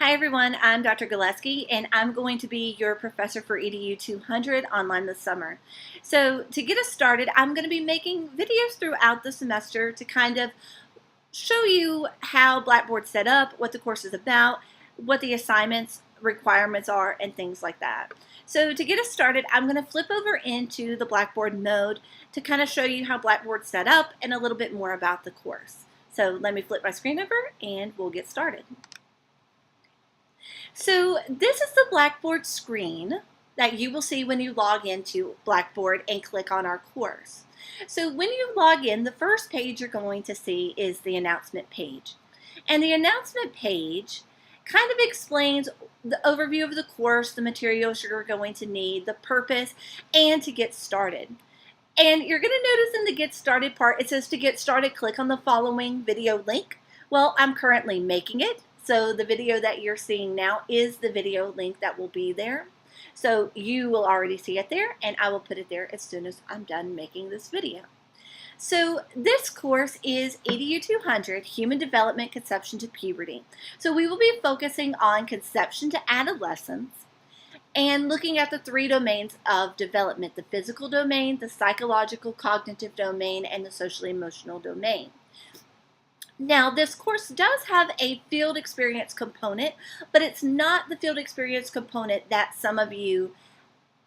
Hi everyone, I'm Dr. Gillespie and I'm going to be your professor for EDU 200 online this summer. So to get us started, I'm going to be making videos throughout the semester to kind of show you how Blackboard's set up, what the course is about, what the assignments requirements are, and things like that. So to get us started, I'm going to flip over into the Blackboard mode to kind of show you how Blackboard's set up and a little bit more about the course. So let me flip my screen over and we'll get started. So this is the Blackboard screen that you will see when you log into Blackboard and click on our course. So when you log in, the first page you're going to see is the announcement page. And the announcement page kind of explains the overview of the course, the materials you're going to need, the purpose, and to get started. And you're going to notice in the Get Started part, it says to get started, click on the following video link. Well, I'm currently making it. So the video that you're seeing now is the video link that will be there. So you will already see it there, and I will put it there as soon as I'm done making this video. So this course is EDU 200, Human Development, Conception to Puberty. So we will be focusing on conception to adolescence and looking at the three domains of development: the physical domain, the psychological cognitive domain, and the social emotional domain. Now, this course does have a field experience component, but it's not the field experience component that some of you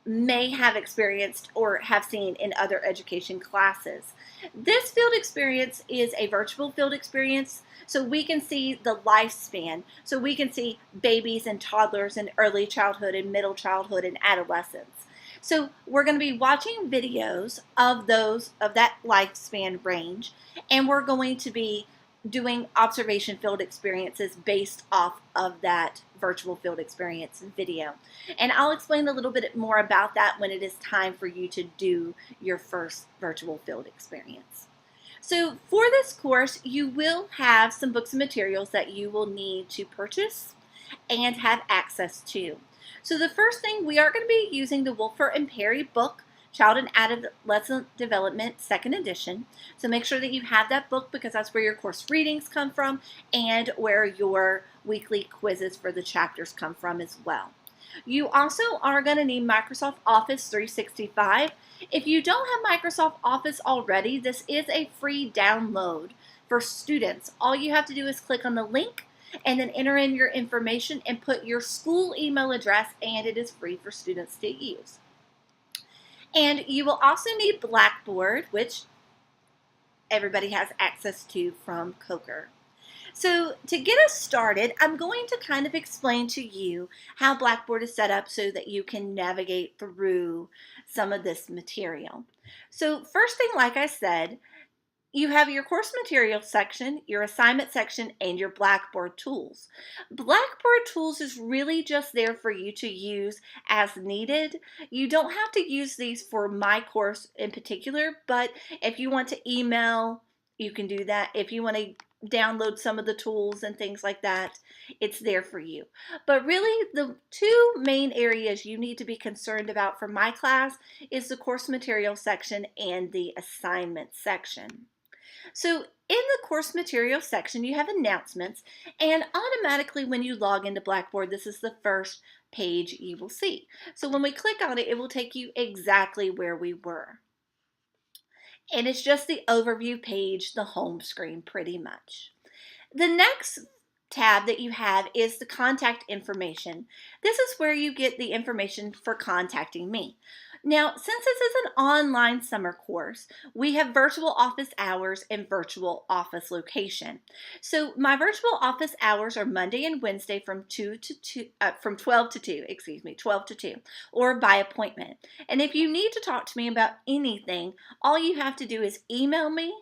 may have experienced or have seen in other education classes. This field experience is a virtual field experience, so we can see the lifespan. So we can see babies and toddlers and early childhood and middle childhood and adolescence. So we're going to be watching videos of that lifespan range, and we're going to be doing observation field experiences based off of that virtual field experience video. And I'll explain a little bit more about that when it is time for you to do your first virtual field experience. So for this course, you will have some books and materials that you will need to purchase and have access to. So the first thing, we are going to be using the Wolfer and Perry book, Child and Adolescent Development, 2nd edition. So make sure that you have that book because that's where your course readings come from and where your weekly quizzes for the chapters come from as well. You also are going to need Microsoft Office 365. If you don't have Microsoft Office already, this is a free download for students. All you have to do is click on the link and then enter in your information and put your school email address, and it is free for students to use. And you will also need Blackboard, which everybody has access to from Coker. So to get us started, I'm going to kind of explain to you how Blackboard is set up so that you can navigate through some of this material. So first thing, like I said, you have your course materials section, your assignment section, and your Blackboard tools. Blackboard tools is really just there for you to use as needed. You don't have to use these for my course in particular, but if you want to email, you can do that. If you want to download some of the tools and things like that, it's there for you. But really, the two main areas you need to be concerned about for my class is the course materials section and the assignment section. So in the course materials section, you have announcements, and automatically when you log into Blackboard, this is the first page you will see. So when we click on it, it will take you exactly where we were. And it's just the overview page, the home screen pretty much. The next tab that you have is the contact information. This is where you get the information for contacting me. Now, since this is an online summer course, we have virtual office hours and virtual office location. So my virtual office hours are Monday and Wednesday from 12 to 2, or by appointment. And if you need to talk to me about anything, all you have to do is email me,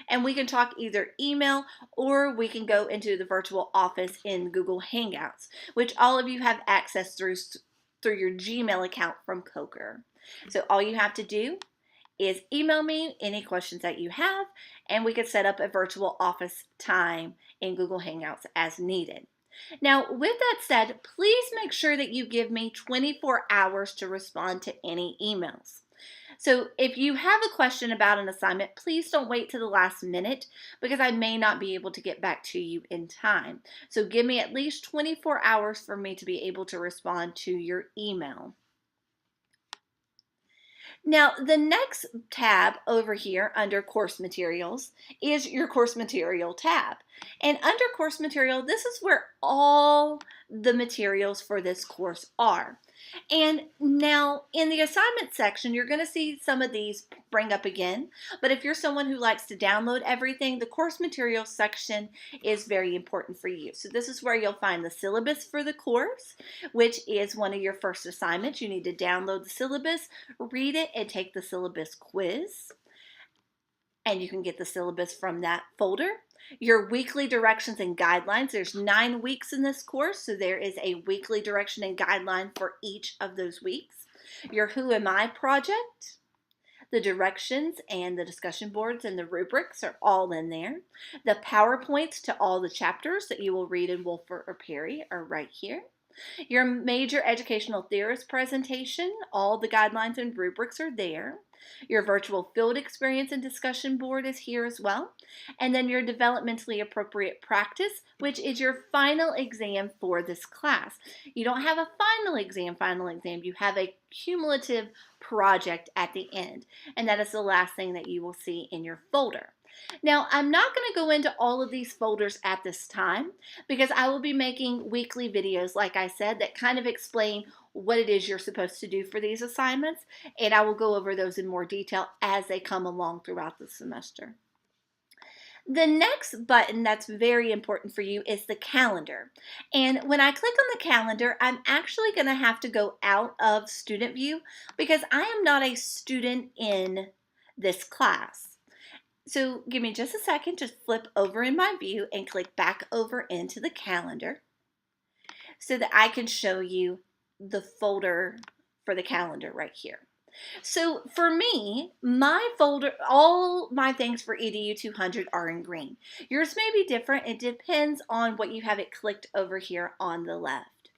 and we can talk either email or we can go into the virtual office in Google Hangouts, which all of you have access through your Gmail account from Coker. So all you have to do is email me any questions that you have, and we can set up a virtual office time in Google Hangouts as needed. Now, with that said, please make sure that you give me 24 hours to respond to any emails. So if you have a question about an assignment, please don't wait to the last minute because I may not be able to get back to you in time. So give me at least 24 hours for me to be able to respond to your email. Now, the next tab over here under course materials is your course material tab. And under course material, this is where all the materials for this course are. And now in the assignment section, you're going to see some of these bring up again. But if you're someone who likes to download everything, the course materials section is very important for you. So this is where you'll find the syllabus for the course, which is one of your first assignments. You need to download the syllabus, read it, and take the syllabus quiz. And you can get the syllabus from that folder. Your weekly directions and guidelines. There's 9 weeks in this course, so there is a weekly direction and guideline for each of those weeks. Your Who Am I project. The directions and the discussion boards and the rubrics are all in there. The PowerPoints to all the chapters that you will read in Wolfer or Perry are right here. Your major educational theorist presentation, all the guidelines and rubrics are there. Your virtual field experience and discussion board is here as well. And then your developmentally appropriate practice, which is your final exam for this class. You don't have a final exam, you have a cumulative project at the end. And that is the last thing that you will see in your folder. Now, I'm not going to go into all of these folders at this time because I will be making weekly videos, like I said, that kind of explain what it is you're supposed to do for these assignments, and I will go over those in more detail as they come along throughout the semester. The next button that's very important for you is the calendar. And when I click on the calendar, I'm actually going to have to go out of student view because I am not a student in this class. So give me just a second, just flip over in my view and click back over into the calendar so that I can show you the folder for the calendar right here. So for me, my folder, all my things for EDU 200 are in green. Yours may be different. It depends on what you have it clicked over here on the left.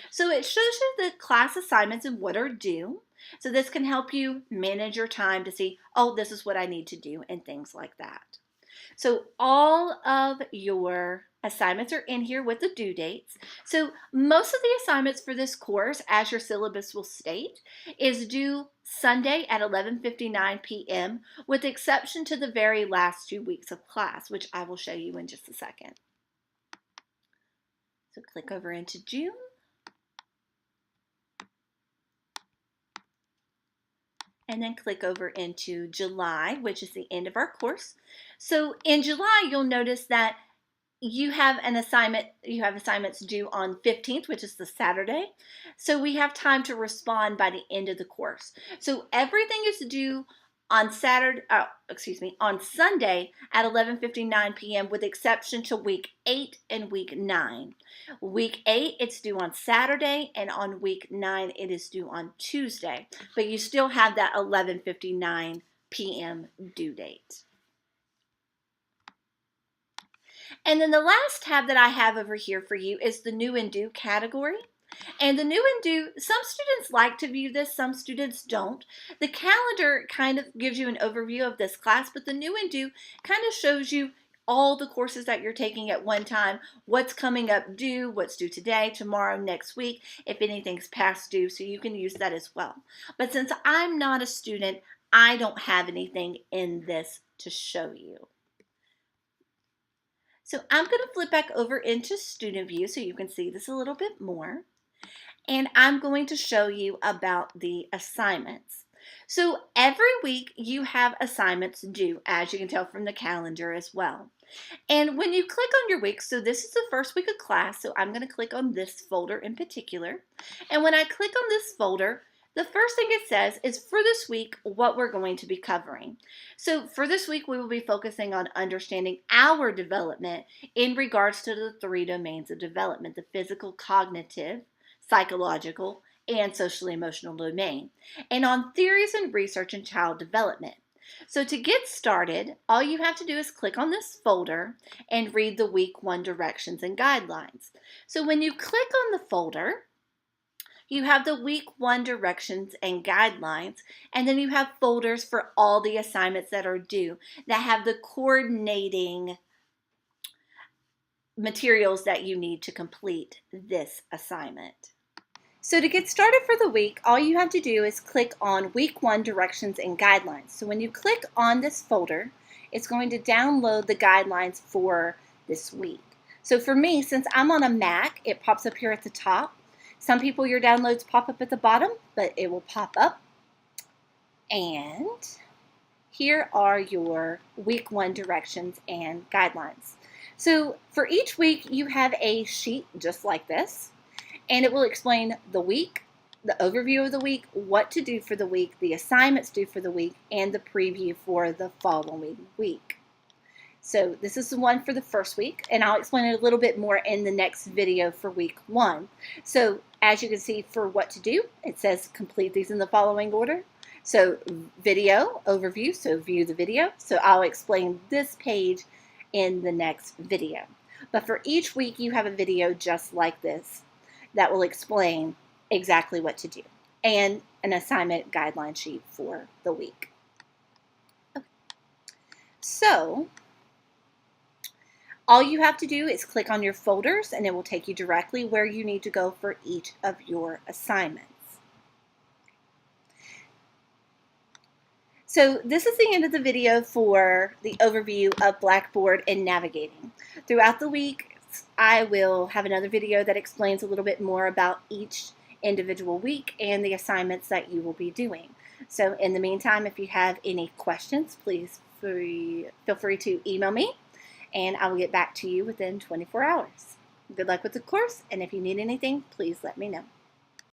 So it shows you the class assignments and what are due. So this can help you manage your time to see, oh, this is what I need to do and things like that. So all of your assignments are in here with the due dates. So most of the assignments for this course, as your syllabus will state, is due Sunday at 11:59 p.m. with exception to the very last 2 weeks of class, which I will show you in just a second. So click over into June. And then click over into July, which is the end of our course. So in July, you'll notice that you have an assignment, you have assignments due on 15th, which is the Saturday. So we have time to respond by the end of the course. So everything is due on on Sunday at 11:59 p.m. with exception to week 8 and week 9. Week 8, it's due on Saturday, and on week 9, it is due on Tuesday. But you still have that 11:59 p.m. due date. And then the last tab that I have over here for you is the new and due category. And the new and due, some students like to view this, some students don't. The calendar kind of gives you an overview of this class, but the new and due kind of shows you all the courses that you're taking at one time, what's coming up due, what's due today, tomorrow, next week, if anything's past due, so you can use that as well. But since I'm not a student, I don't have anything in this to show you. So I'm going to flip back over into student view so you can see this a little bit more. And I'm going to show you about the assignments. So every week you have assignments due, as you can tell from the calendar as well. And when you click on your week, so this is the first week of class, so I'm going to click on this folder in particular. And when I click on this folder, the first thing it says is for this week, what we're going to be covering. So for this week, we will be focusing on understanding our development in regards to the 3 domains of development, the physical, cognitive, psychological, and socially emotional domain, and on theories and research in child development. So to get started, all you have to do is click on this folder and read the week 1 directions and guidelines. So when you click on the folder, You have the week 1 directions and guidelines, and then you have folders for all the assignments that are due that have the coordinating materials that you need to complete this assignment. So to get started for the week, all you have to do is click on week 1 directions and guidelines. So when you click on this folder, it's going to download the guidelines for this week. So for me, since I'm on a Mac, it pops up here at the top. Some people, your downloads pop up at the bottom, but it will pop up. And here are your week 1 directions and guidelines. So for each week, you have a sheet just like this, and it will explain the week, the overview of the week, what to do for the week, the assignments due for the week, and the preview for the following week. So this is the one for the first week, and I'll explain it a little bit more in the next video for week 1. So as you can see, for what to do, it says complete these in the following order. So video, overview, so view the video. So I'll explain this page in the next video. But for each week, you have a video just like this that will explain exactly what to do, and an assignment guideline sheet for the week. Okay. So all you have to do is click on your folders, and it will take you directly where you need to go for each of your assignments. So this is the end of the video for the overview of Blackboard and navigating. Throughout the week, I will have another video that explains a little bit more about each individual week and the assignments that you will be doing. So in the meantime, if you have any questions, please feel free to email me, and I will get back to you within 24 hours. Good luck with the course, and if you need anything, please let me know.